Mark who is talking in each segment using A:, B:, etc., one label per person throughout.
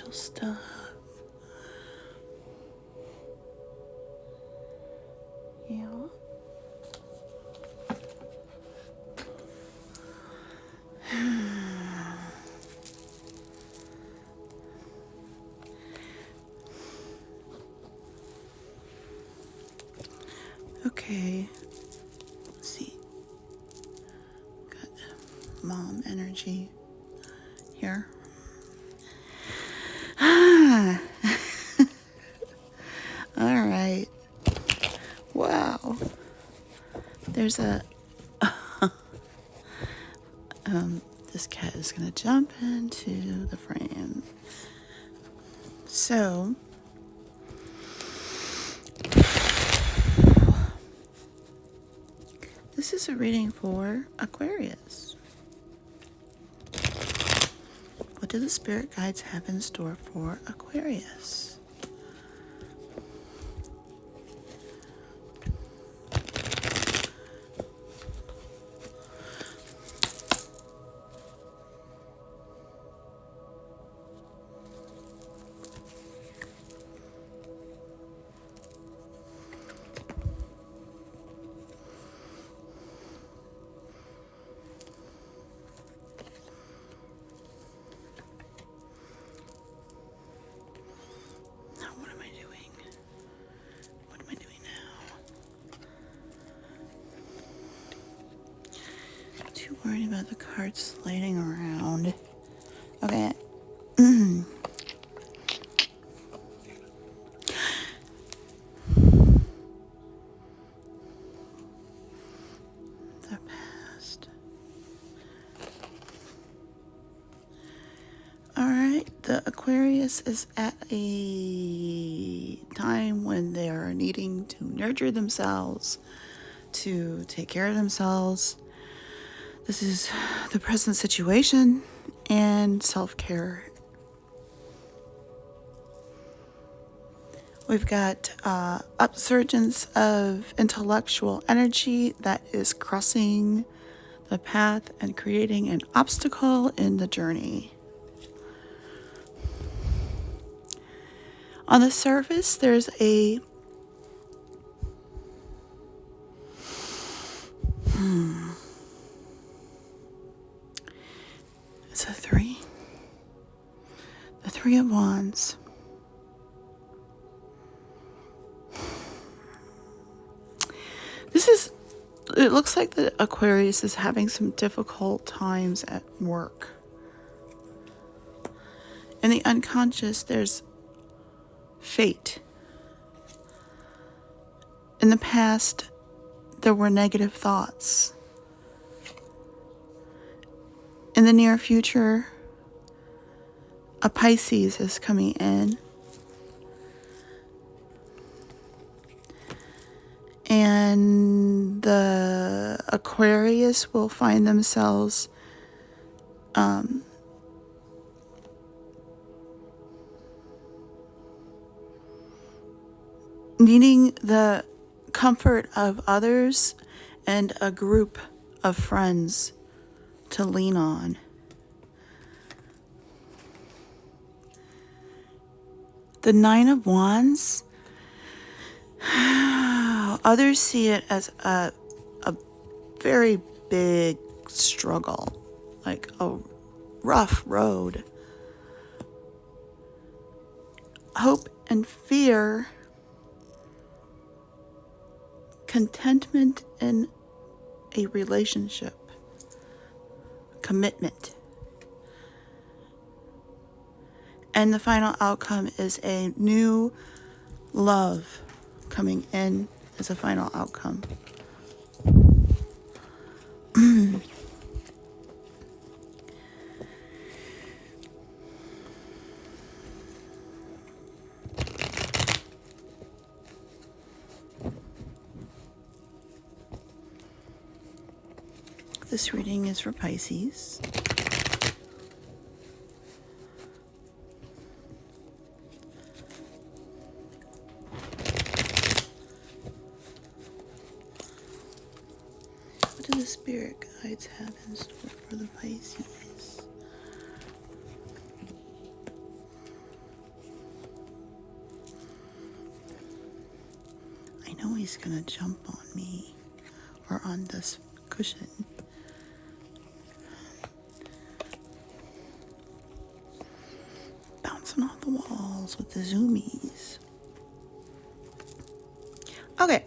A: financial stuff. Yeah. Okay. Let's see. Got mom energy here. All right. Wow. There's a this cat is going to jump into the frame. So, this is a reading for Aquarius. What do the spirit guides have in store for Aquarius? Too worried about the cards sliding around. Okay. The past. Alright, the Aquarius is at a time when they are needing to nurture themselves, to take care of themselves. This is the present situation and self-care. We've got upsurgence of intellectual energy that is crossing the path and creating an obstacle in the journey. On the surface, there's a it's a 3. The 3 of Wands. It looks like the Aquarius is having some difficult times at work. In the unconscious, there's fate. In the past, there were negative thoughts. In the near future, a Pisces is coming in. And the Aquarius will find themselves needing the comfort of others and a group of friends to lean on. The 9 of Wands, others see it as a very big struggle, like a rough road. Hope and fear, contentment in a relationship, commitment. And the final outcome is a new love coming in as a final outcome. This reading is for Pisces. What do the spirit guides have in store for the Pisces? I know he's gonna jump on me or on this cushion. Bouncing off the walls with the zoomies. Okay,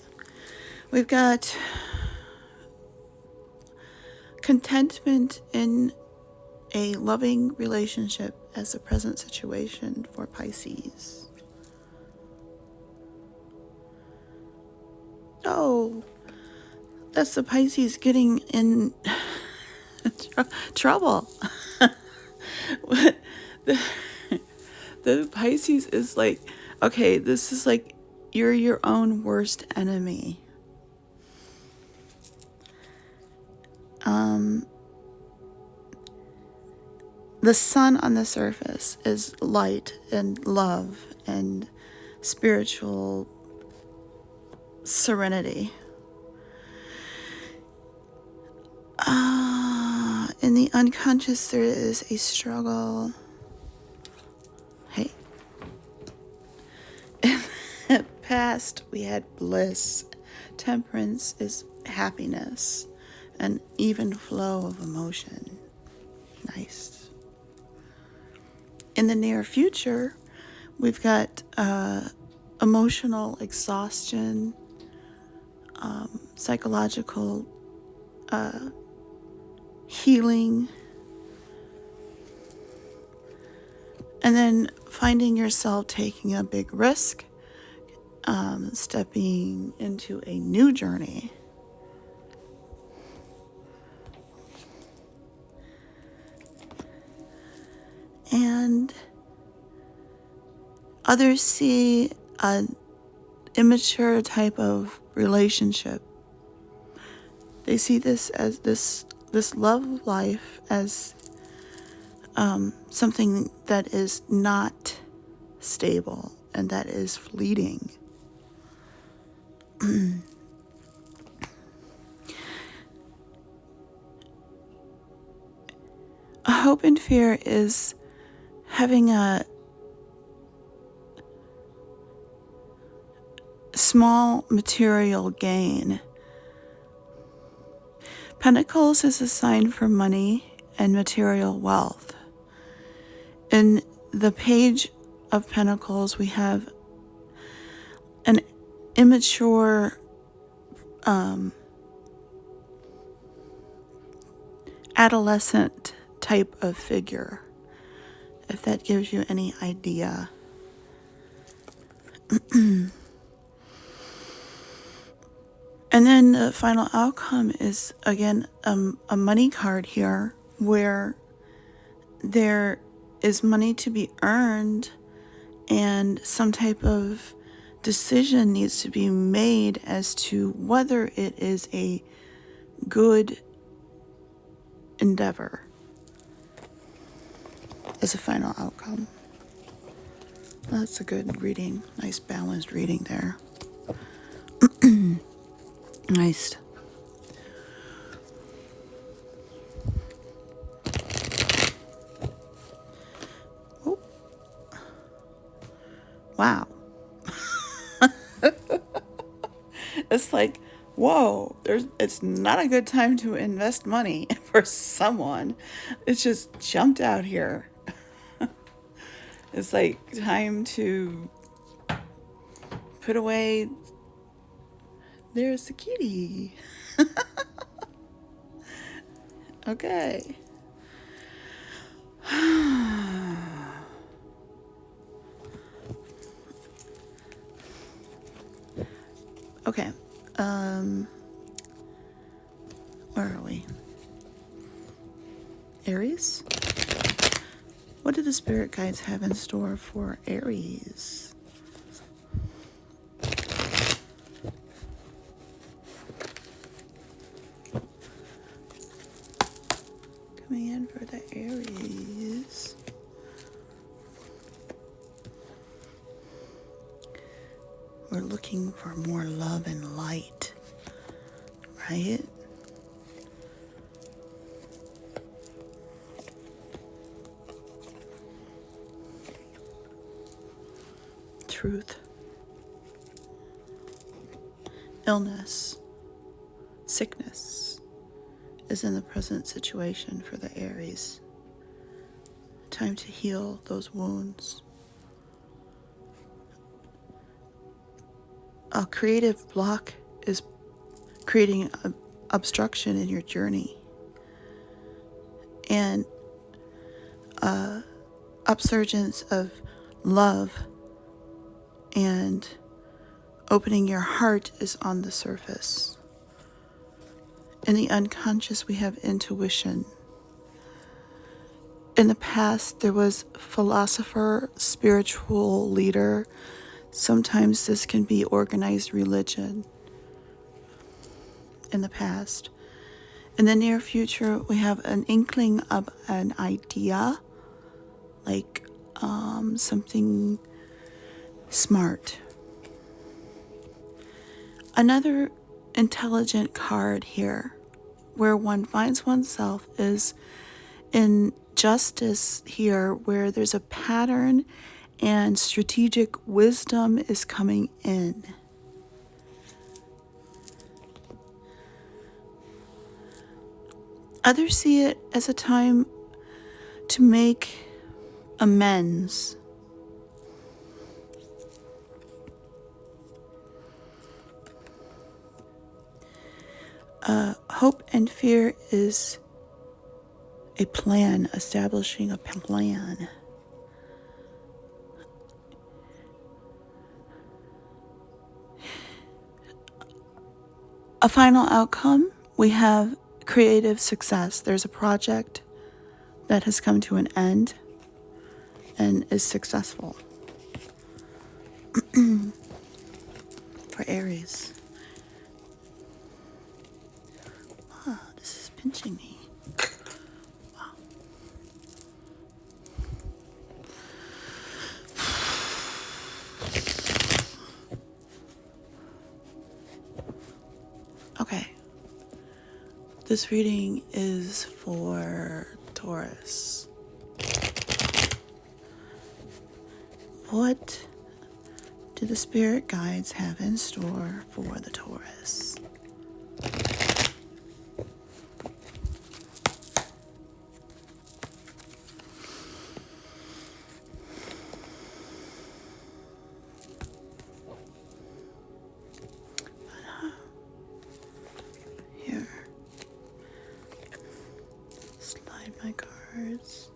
A: we've got contentment in a loving relationship as the present situation for Pisces. Oh, that's the Pisces getting in trouble. The Pisces is like, okay, this is like, you're your own worst enemy. The sun on the surface is light and love and spiritual serenity. In the unconscious, there is a struggle. Hey. In the past, we had bliss. Temperance is happiness, an even flow of emotion. Nice. In the near future, we've got emotional exhaustion, psychological healing, and then finding yourself taking a big risk, stepping into a new journey. And others see an immature type of relationship. They see this as this love of life as something that is not stable and that is fleeting. Hope and fear is having a small material gain. Pentacles is a sign for money and material wealth. In the page of Pentacles, we have an immature adolescent type of figure, if that gives you any idea. And then the final outcome is, again, a money card here, where there is money to be earned and some type of decision needs to be made as to whether it is a good endeavor as a final outcome. That's a good reading. Nice balanced reading there. Nice. Oh. Wow. It's like, whoa, it's not a good time to invest money for someone. It's just jumped out here. It's like time to put away. There's the kitty. Okay. Okay. Where are we? Aries? What do the spirit guides have in store for Aries? Coming in for the Aries. We're looking for more love and light, right? Truth. illness, sickness is in the present situation for the Aries. Time to heal those wounds. A creative block is creating an obstruction in your journey. And upsurgence of love and opening your heart is on the surface. In the unconscious, we have intuition. In the past, there was philosopher, spiritual leader. Sometimes this can be organized religion. In the past. In the near future, we have an inkling of an idea, like something smart. Another intelligent card here, where one finds oneself, is in justice here, where there's a pattern and strategic wisdom is coming in. Others see it as a time to make amends. Hope and fear is a plan, establishing a plan. A final outcome, we have creative success. There's a project that has come to an end and is successful for Aries. Wow, this is pinching me. Wow. Okay. This reading is for Taurus. What do the spirit guides have in store for the Taurus? Here. Slide my cards.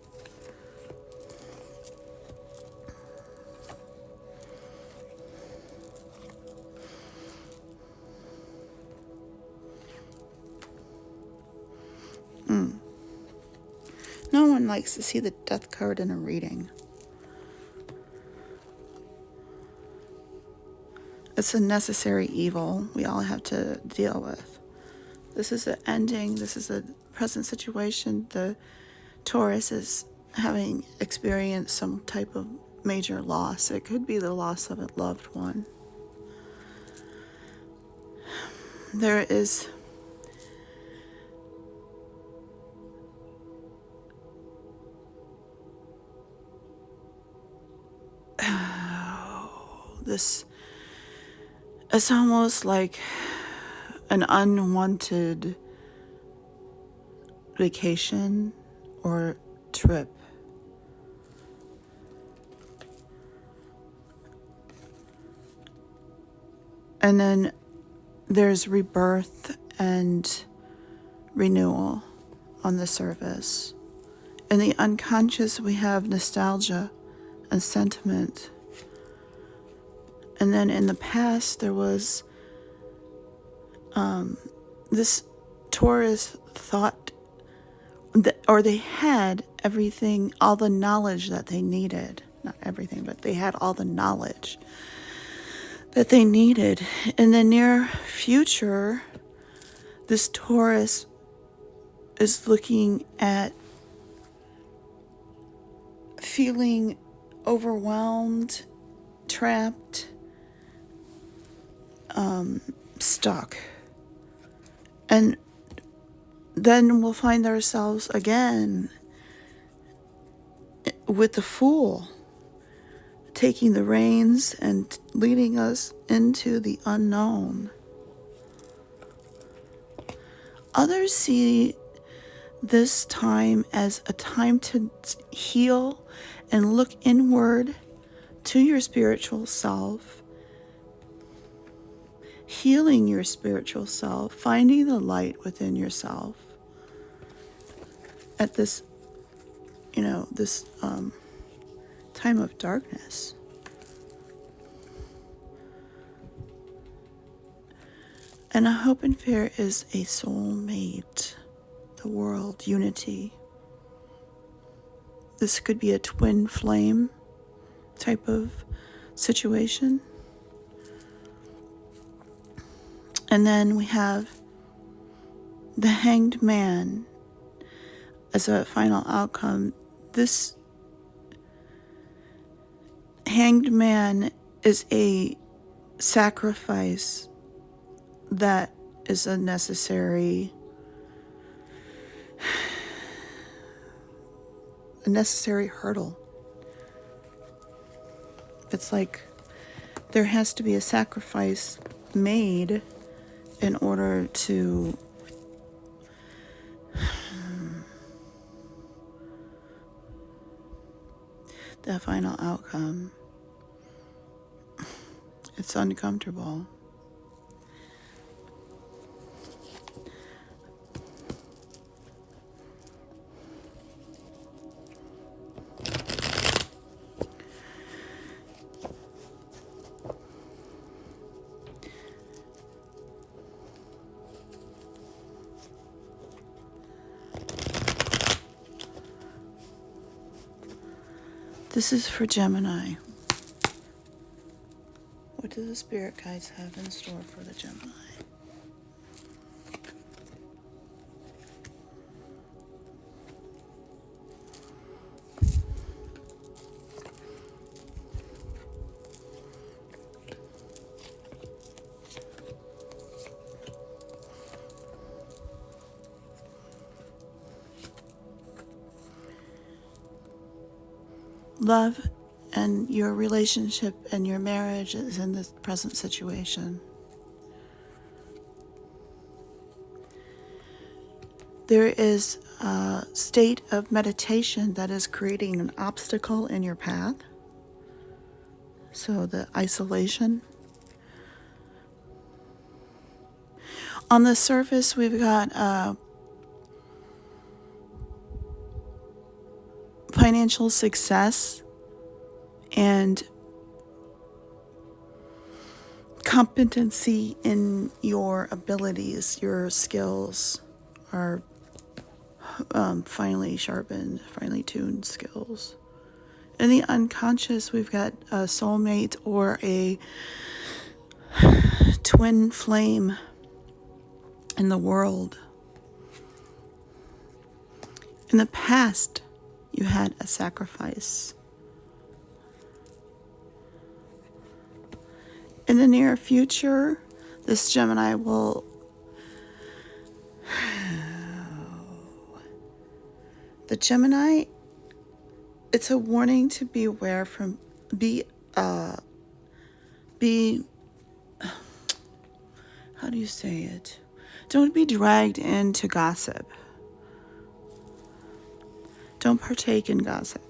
A: No one likes to see the death card in a reading. It's a necessary evil we all have to deal with. This is the ending. This is the present situation. The Taurus is having experienced some type of major loss. It could be the loss of a loved one. There is this, it's almost like an unwanted vacation or trip. And then there's rebirth and renewal on the surface. In the unconscious, we have nostalgia and sentiment. And then in the past, there was this Taurus thought that, or they had everything, all the knowledge that they needed. Not everything, but they had all the knowledge that they needed. In the near future, this Taurus is looking at feeling overwhelmed, trapped, stuck. And then we'll find ourselves again with the Fool taking the reins and leading us into the unknown. Others see this time as a time to heal and look inward to your spiritual self, healing your spiritual self, finding the light within yourself at this, this time of darkness. And a hope and fear is a soulmate, the world, unity. This could be a twin flame type of situation. And then we have the Hanged Man as a final outcome. This Hanged Man is a sacrifice that is a necessary hurdle. It's like there has to be a sacrifice made in order to the final outcome. It's uncomfortable. This is for Gemini. What do the spirit guides have in store for the Gemini? Love and your relationship and your marriage is in this present situation. There is a state of meditation that is creating an obstacle in your path. So the isolation. On the surface, we've got financial success and competency in your abilities. Your skills are finely sharpened, finely tuned skills. In the unconscious, we've got a soulmate or a twin flame in the world. In the past, you had a sacrifice. In the near future, this Gemini will the Gemini, it's a warning to beware from how do you say it? Don't be dragged into gossip. Don't partake in gossip.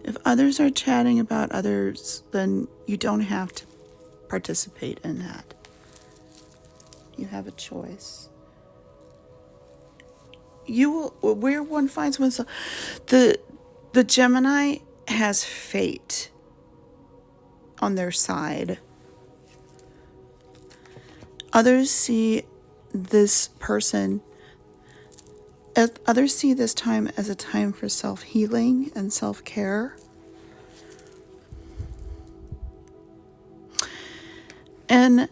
A: If others are chatting about others, then you don't have to participate in that. You have a choice. You will, where one finds oneself, the Gemini has fate on their side. Others see this time as a time for self-healing and self-care. And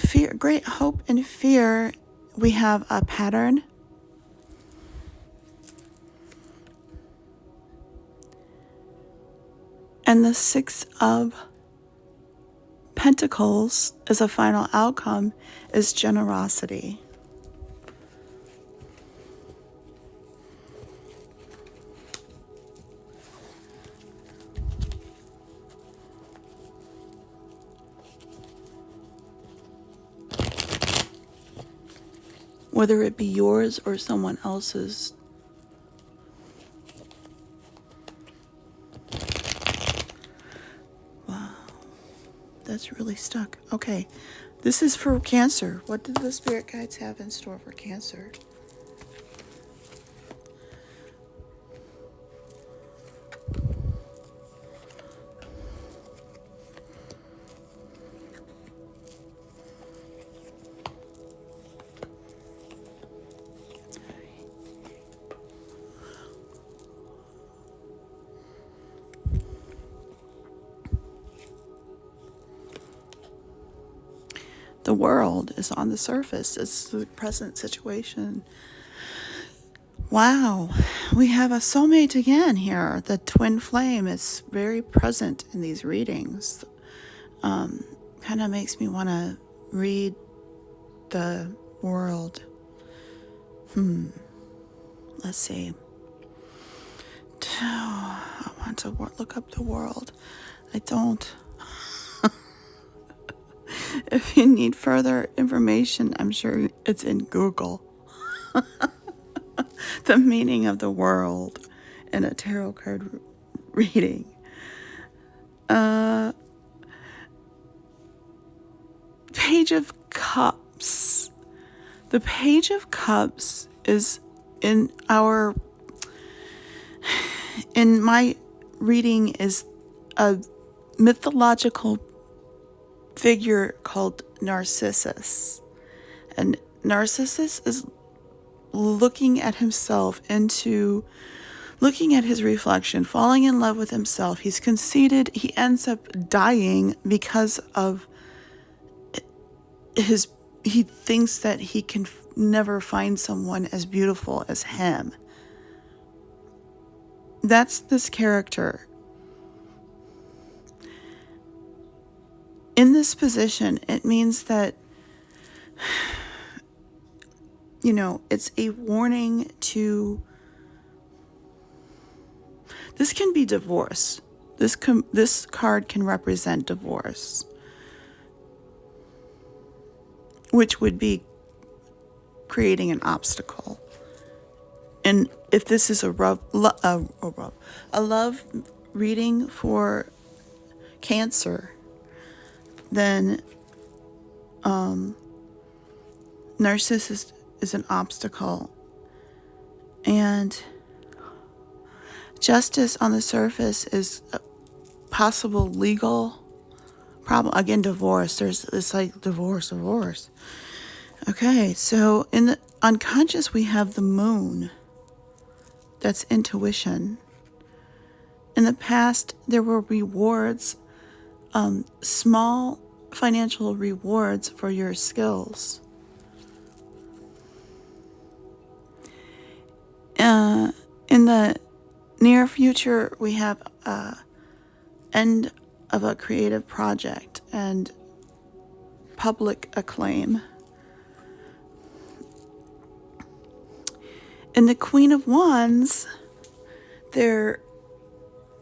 A: fear, great hope and fear, we have a pattern. And the Six of Pentacles as a final outcome is generosity. whether it be yours or someone else's. Wow, that's really stuck. Okay, this is for Cancer. What did the spirit guides have in store for Cancer? The world is on the surface. It's the present situation. Wow, we have a soulmate again here. The twin flame is very present in these readings. Kind of makes me want to read the world. Let's see. I want to look up the world. I don't. If you need further information, I'm sure it's in Google. The meaning of the world in a tarot card reading. Page of Cups. The Page of Cups is in my reading is a mythological figure called Narcissus. And Narcissus is looking at himself looking at his reflection, falling in love with himself. He's conceited. He ends up dying because of he thinks that he can never find someone as beautiful as him. That's this character. In this position, it means that, it's a warning to, this can be divorce. This card can represent divorce, which would be creating an obstacle. And if this is a love reading for Cancer, then Narcissus is an obstacle. And Justice on the surface is a possible legal problem. Again, divorce. It's like divorce. Okay, so in the unconscious, we have the moon. That's intuition. In the past, there were rewards, small financial rewards for your skills. In the near future, we have end of a creative project and public acclaim. In the Queen of Wands, there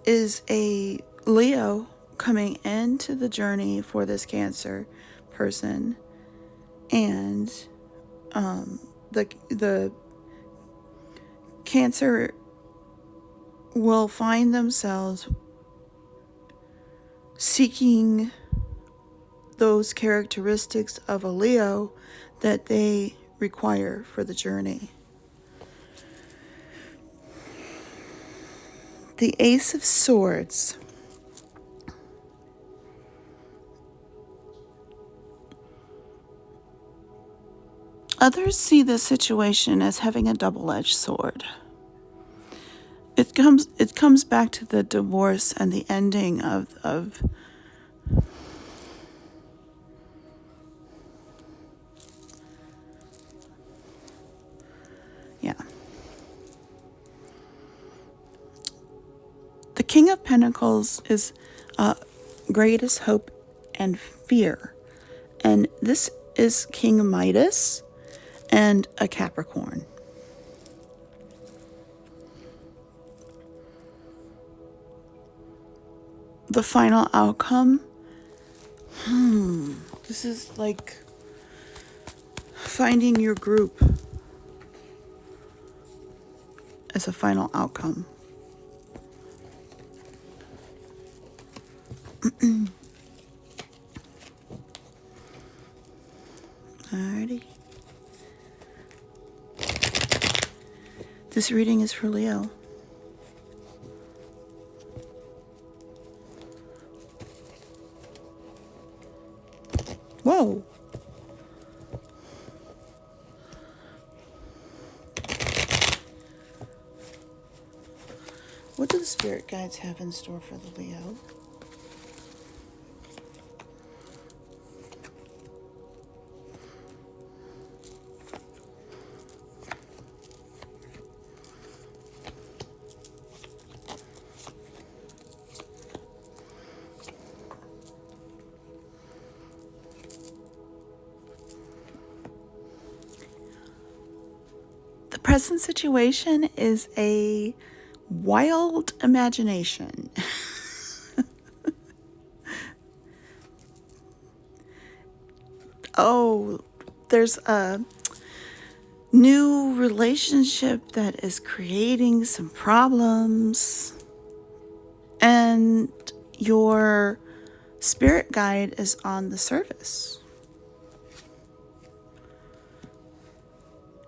A: is a Leo coming into the journey for this Cancer person, and the Cancer will find themselves seeking those characteristics of a Leo that they require for the journey. The Ace of Swords. Others see this situation as having a double-edged sword. It comes back to the divorce and the ending of The King of Pentacles is greatest hope and fear. And this is King Midas and a Capricorn. The final outcome. This is like finding your group. as a final outcome. Alrighty. This reading is for Leo. Whoa. What do the spirit guides have in store for the Leo? The present situation is a wild imagination. Oh, there's a new relationship that is creating some problems, and your spirit guide is on the surface.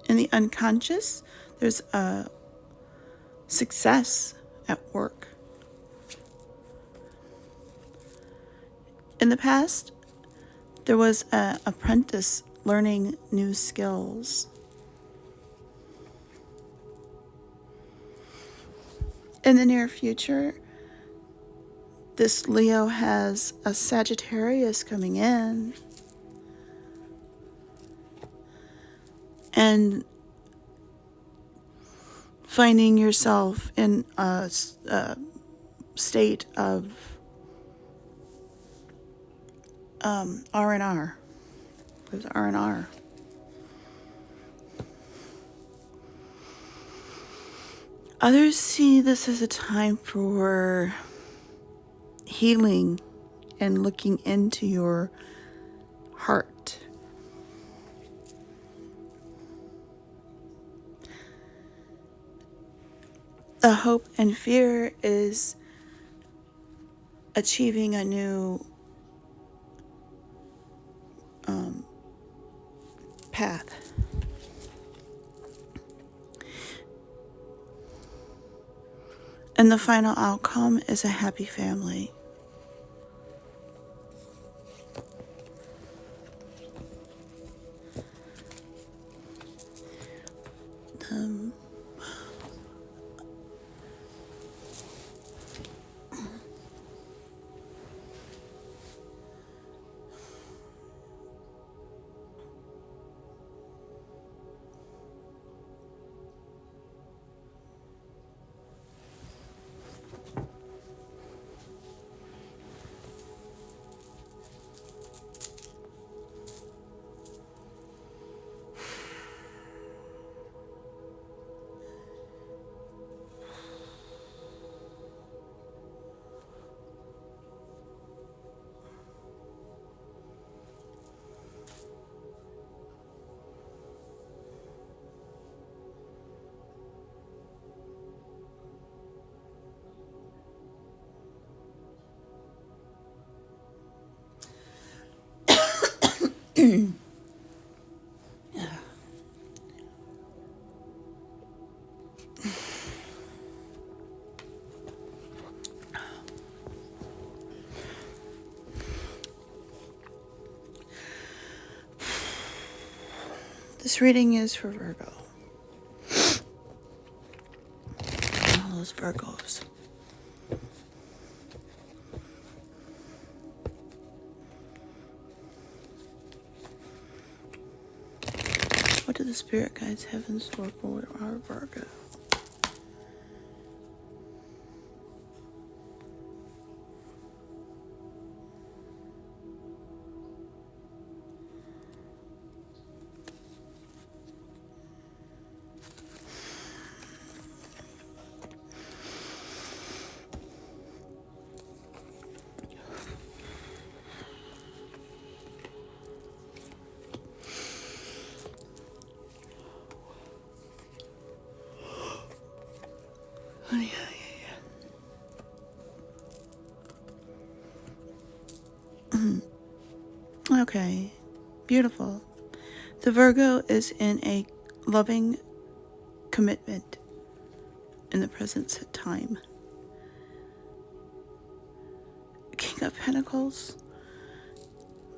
A: In the unconscious, there's a success at work. In the past, there was an apprentice learning new skills. In the near future, this Leo has a Sagittarius coming in, and finding yourself in a state of R&R. There's R&R. Others see this as a time for healing and looking into your heart. The hope and fear is achieving a new path. And the final outcome is a happy family. This reading is for Virgo. All those Virgos. What do the spirit guides have in store for our Virgo? Okay, beautiful. The Virgo is in a loving commitment in the present time. King of Pentacles,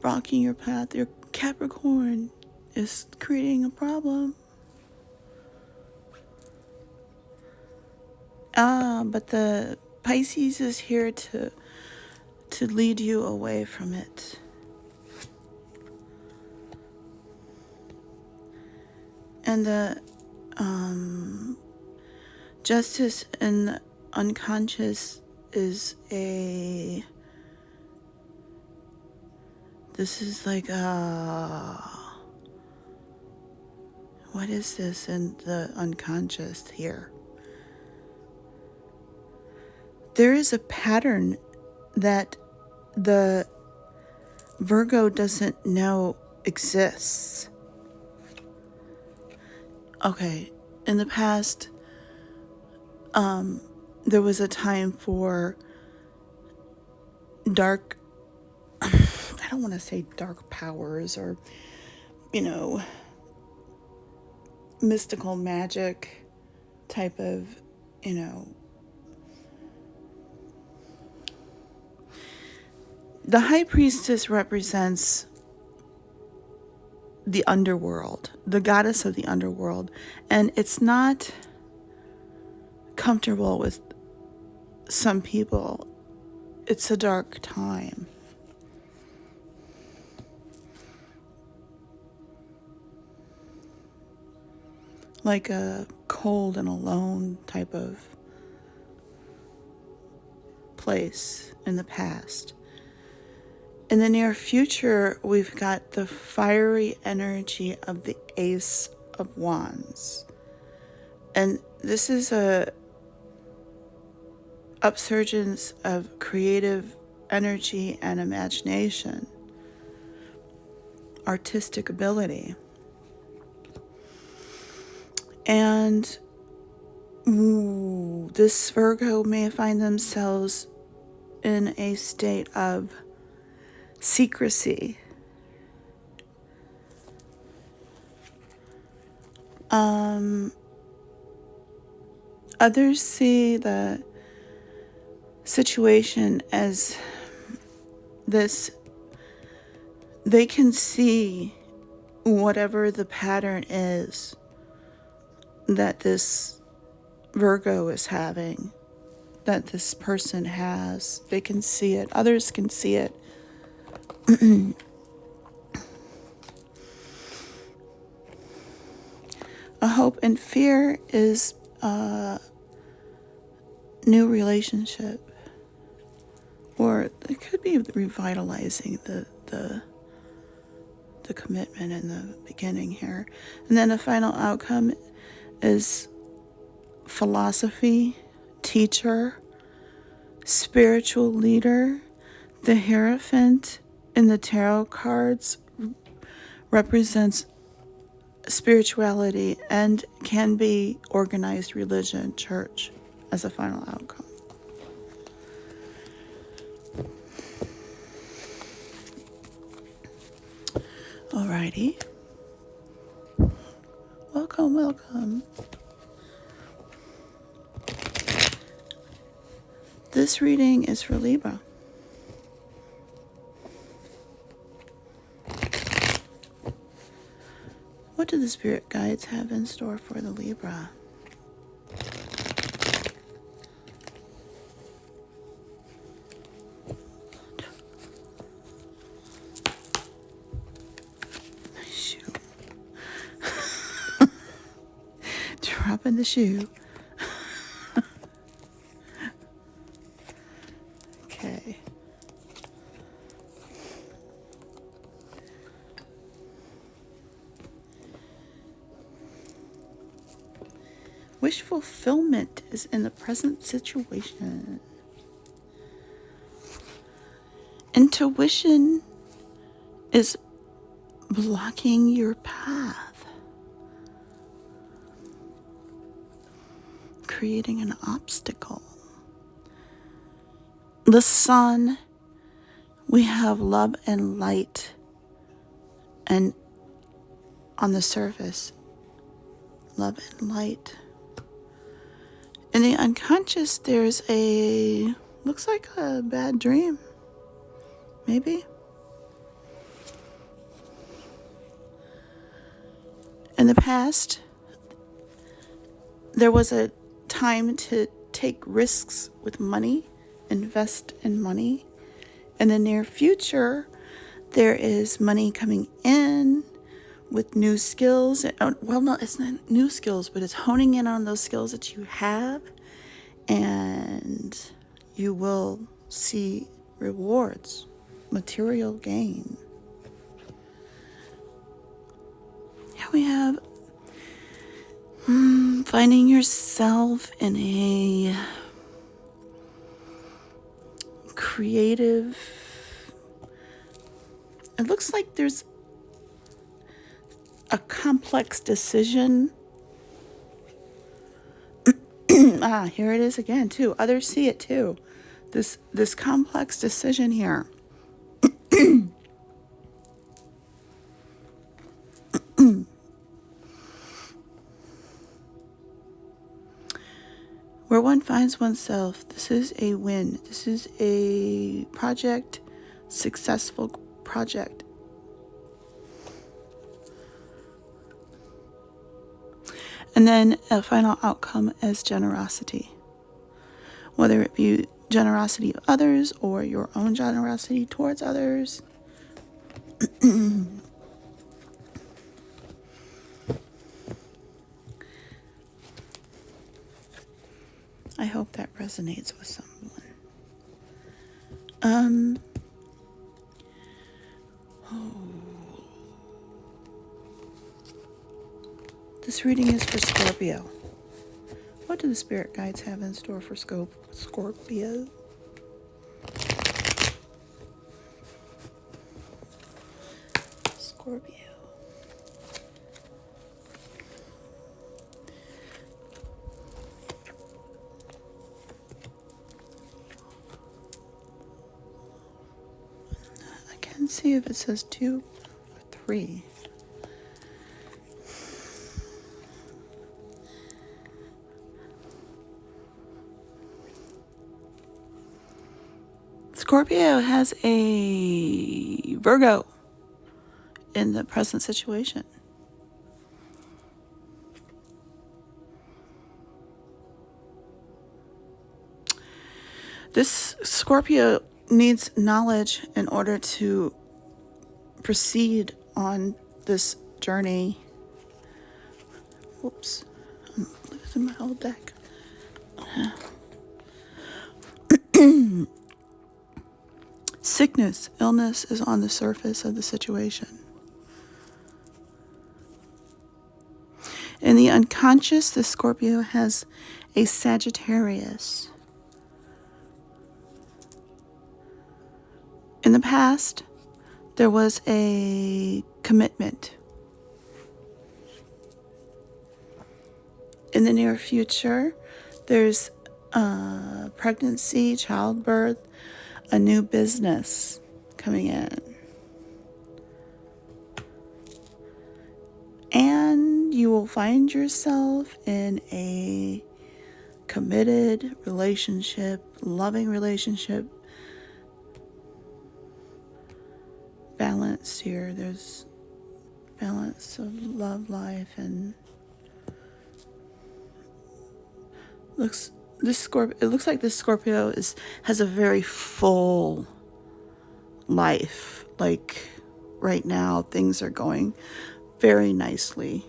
A: blocking your path. Your Capricorn is creating a problem. But the Pisces is here to lead you away from it. And the Justice in the unconscious is this is like what is this in the unconscious here? There is a pattern that the Virgo doesn't know exists. Okay, in the past, there was a time for dark, I don't want to say dark powers or, mystical magic type of, the High Priestess represents the underworld, the goddess of the underworld, and it's not comfortable with some people. It's a dark time. Like a cold and alone type of place in the past. In the near future, we've got the fiery energy of the Ace of Wands. And this is a upsurgence of creative energy and imagination, artistic ability. And this Virgo may find themselves in a state of secrecy. Others see the situation as this. They can see whatever the pattern is that this Virgo is having, that this person has. They can see it. Others can see it. A hope and fear is a new relationship, or it could be revitalizing the commitment in the beginning here. And then the final outcome is philosophy, teacher, spiritual leader. The Hierophant in the tarot cards represents spirituality and can be organized religion, church, as a final outcome. Alrighty. Welcome. This reading is for Libra. What do the spirit guides have in store for the Libra? My shoe. Dropping the shoe. Okay. Wish fulfillment is in the present situation. Intuition is blocking your path. creating an obstacle. The sun, we have love and light, and on the surface, love and light. In the unconscious, there's looks like a bad dream, maybe. In the past, there was a time to take risks with money, invest in money. In the near future, there is money coming in with new skills. Well, no, it's not new skills, but it's honing in on those skills that you have, and you will see rewards, material gain. Here we have finding yourself in a creative. It looks like there's a complex decision. Here it is again too. Others see it too. This complex decision here. Where one finds oneself, this is a win. This is a project, successful project. And then a final outcome as generosity. Whether it be generosity of others or your own generosity towards others. I hope that resonates with someone. This reading is for Scorpio. What do the spirit guides have in store for Scorpio? Scorpio. I can't see if it says 2 or 3. Scorpio has a Virgo in the present situation. This Scorpio needs knowledge in order to proceed on this journey. Whoops, I'm losing my whole deck. Sickness, illness is on the surface of the situation. In the unconscious, the Scorpio has a Sagittarius. In the past, there was a commitment. In the near future, there's pregnancy, childbirth, a new business coming in. And you will find yourself in a committed relationship, loving relationship. Balance here. There's balance of love life, and it looks like this Scorpio has a very full life. Like right now, things are going very nicely,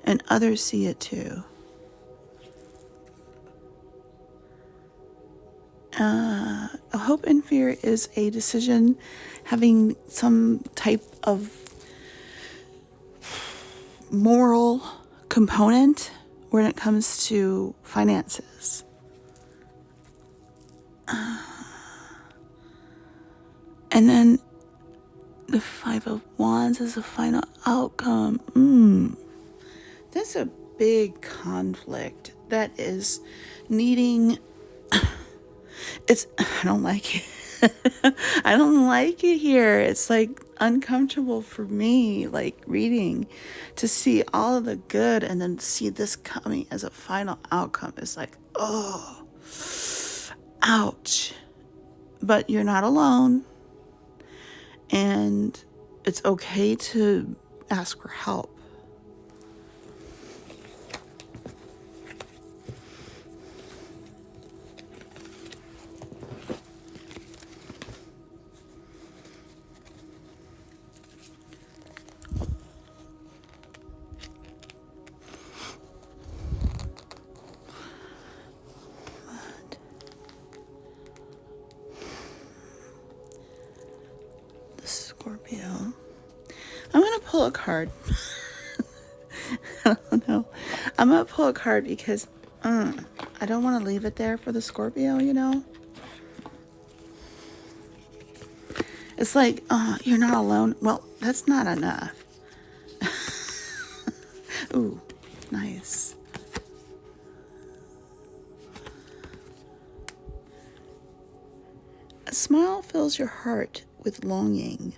A: and others see it too. A hope and fear is a decision having some type of moral component when it comes to finances. And then the 5 of Wands is the final outcome. That's a big conflict that is needing, I don't like it. I don't like it here. It's like uncomfortable for me, like reading, to see all of the good and then see this coming as a final outcome. It's like, oh, ouch. But you're not alone. And it's okay to ask for help. The Scorpio. I'm going to pull a card. I don't know. I'm going to pull a card because I don't want to leave it there for the Scorpio, you know? It's like, you're not alone. Well, that's not enough. Ooh, nice. A smile fills your heart with longing.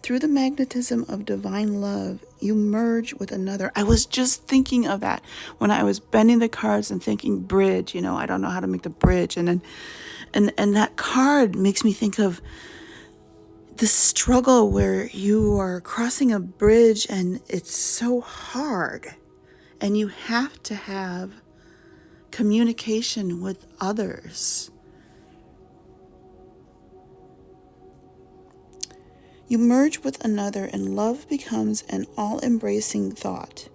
A: Through the magnetism of divine love, you merge with another. I was just thinking of that when I was bending the cards and thinking bridge. You know, I don't know how to make the bridge. And then, and that card makes me think of the struggle where you are crossing a bridge and it's so hard. And you have to have communication with others. You merge with another and love becomes an all-embracing thought.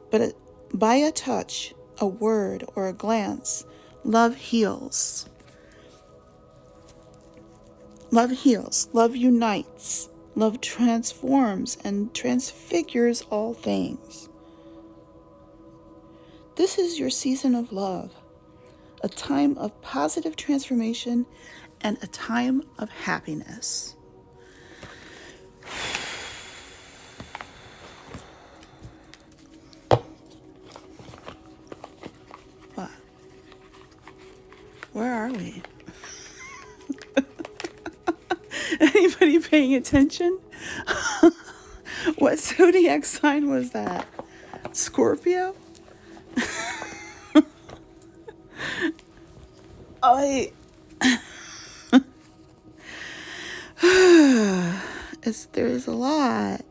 A: But by a touch, a word, or a glance, love heals. Love heals. Love unites. Love transforms and transfigures all things. This is your season of love, a time of positive transformation and a time of happiness. What? Where are we? Anybody paying attention? What zodiac sign was that? Scorpio? There's a lot.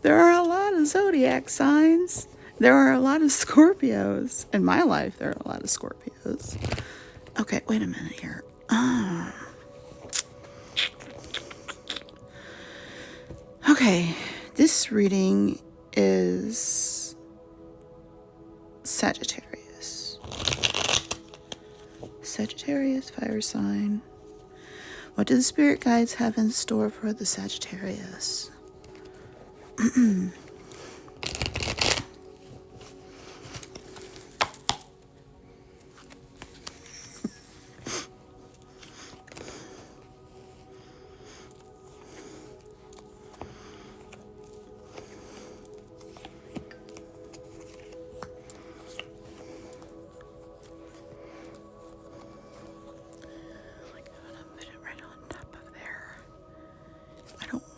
A: there are a lot of zodiac signs. There are a lot of Scorpios. In my life, there are a lot of Scorpios. Okay, wait a minute here. Okay, this reading is Sagittarius. Sagittarius, fire sign. What do the spirit guides have in store for the Sagittarius?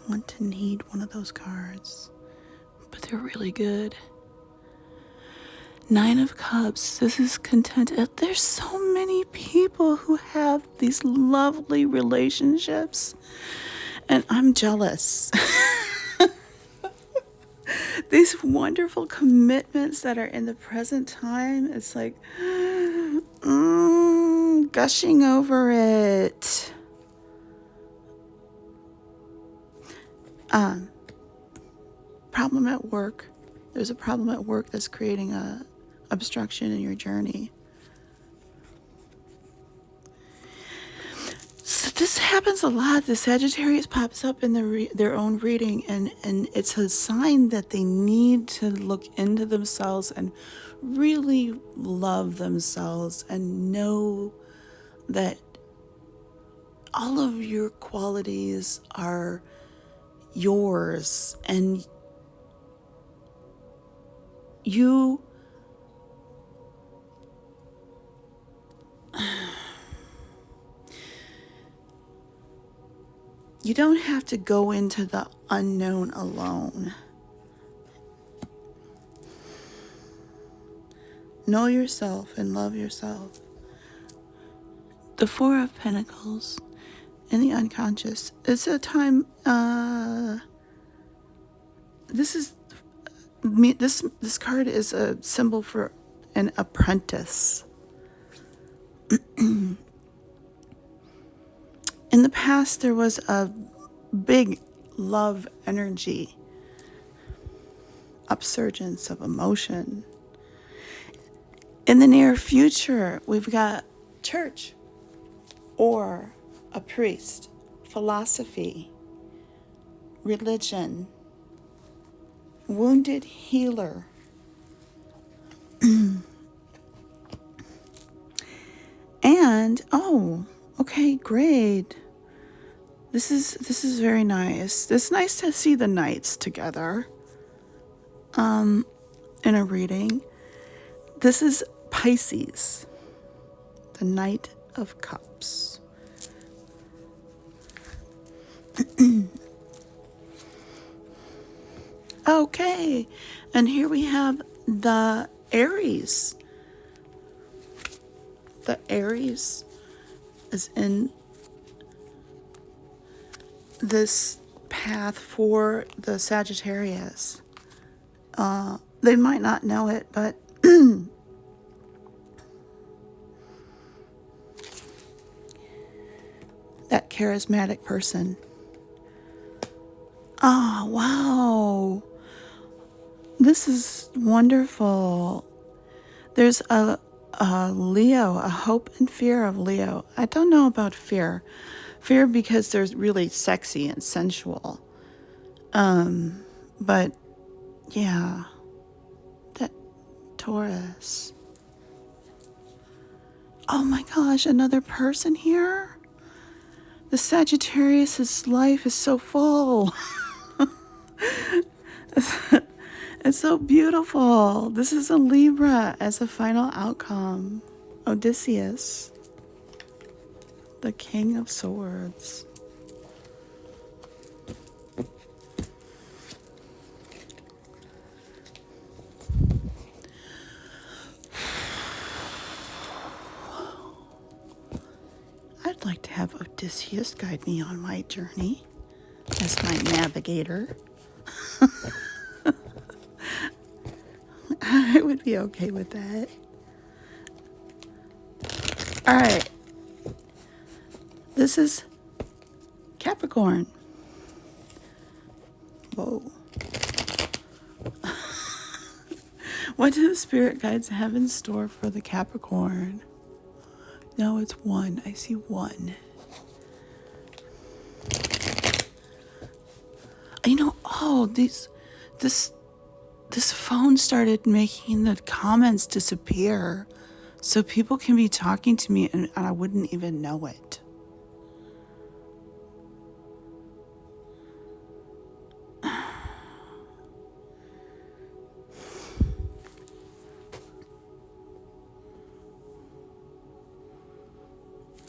A: Want to need one of those cards, but they're really good. 9 of Cups. This is content. There's so many people who have these lovely relationships, and I'm jealous. These wonderful commitments that are in the present time. It's like gushing over it. Problem at work. There's a problem at work that's creating a obstruction in your journey. So this happens a lot. The Sagittarius pops up in their own reading, and it's a sign that they need to look into themselves and really love themselves and know that all of your qualities are yours, and you don't have to go into the unknown alone. Know yourself and love yourself. The Four of Pentacles in the unconscious. It's a time, this card is a symbol for an apprentice. In the past, there was a big love energy, upsurgence of emotion. In the near future, we've got church or a priest, philosophy, religion, wounded healer. And, okay, great. This is very nice. It's nice to see the knights together in a reading. This is Pisces, the Knight of Cups. Okay, and here we have the Aries. The Aries is in this path for the Sagittarius. They might not know it, but that charismatic person. Oh, wow. This is wonderful. There's a Leo, a hope and fear of Leo. I don't know about fear. Fear because they're really sexy and sensual. But yeah, that Taurus. Oh my gosh, another person here? The Sagittarius' life is so full. It's so beautiful. This is a Libra as a final outcome. Odysseus, the King of Swords. I'd like to have Odysseus guide me on my journey as my navigator. I would be okay with that. All right. This is Capricorn. Whoa. What do the spirit guides have in store for the Capricorn? No, it's one. I see one. This phone started making the comments disappear, so people can be talking to me and I wouldn't even know it.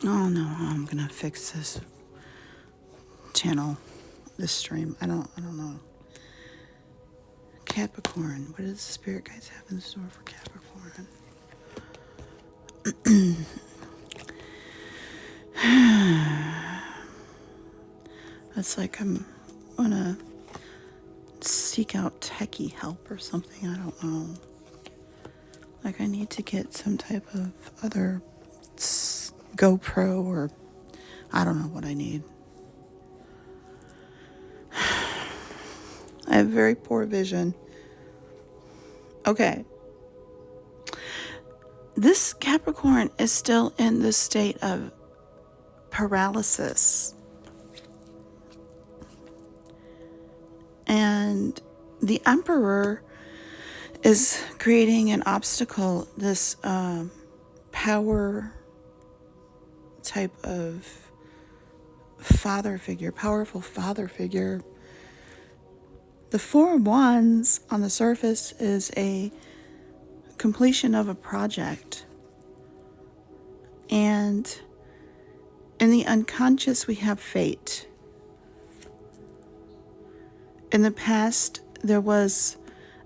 A: Oh no, I'm gonna fix this channel, this stream. I don't know. Capricorn. What does the spirit guides have in store for Capricorn? It's like I'm gonna seek out techie help or something. I don't know. Like I need to get some type of other GoPro or I don't know what I need. I have very poor vision. Okay. This Capricorn is still in the state of paralysis. And the Emperor is creating an obstacle, this power type of father figure, powerful father figure. The Four of Wands on the surface is a completion of a project. And in the unconscious, we have fate. In the past, there was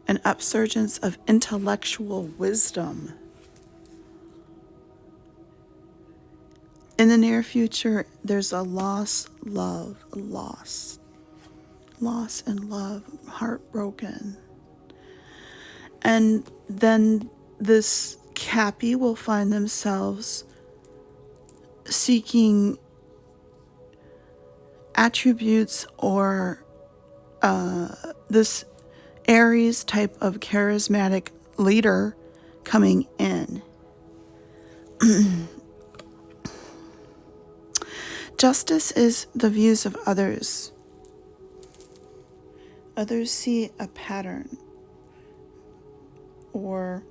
A: an upsurgence of intellectual wisdom. In the near future, there's a loss and love, heartbroken. And then this Cappy will find themselves seeking attributes or this Aries type of charismatic leader coming in. Justice is the views of others. Others see a pattern or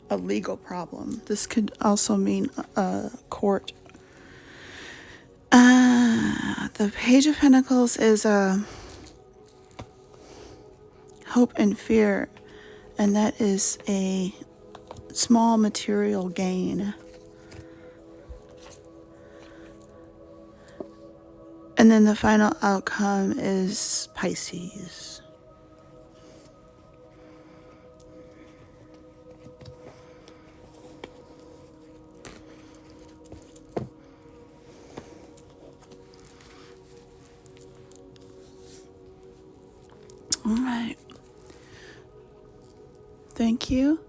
A: a legal problem. This could also mean a court. The Page of Pentacles is a hope and fear, and that is a small material gain. And then the final outcome is Pisces. All right. Thank you.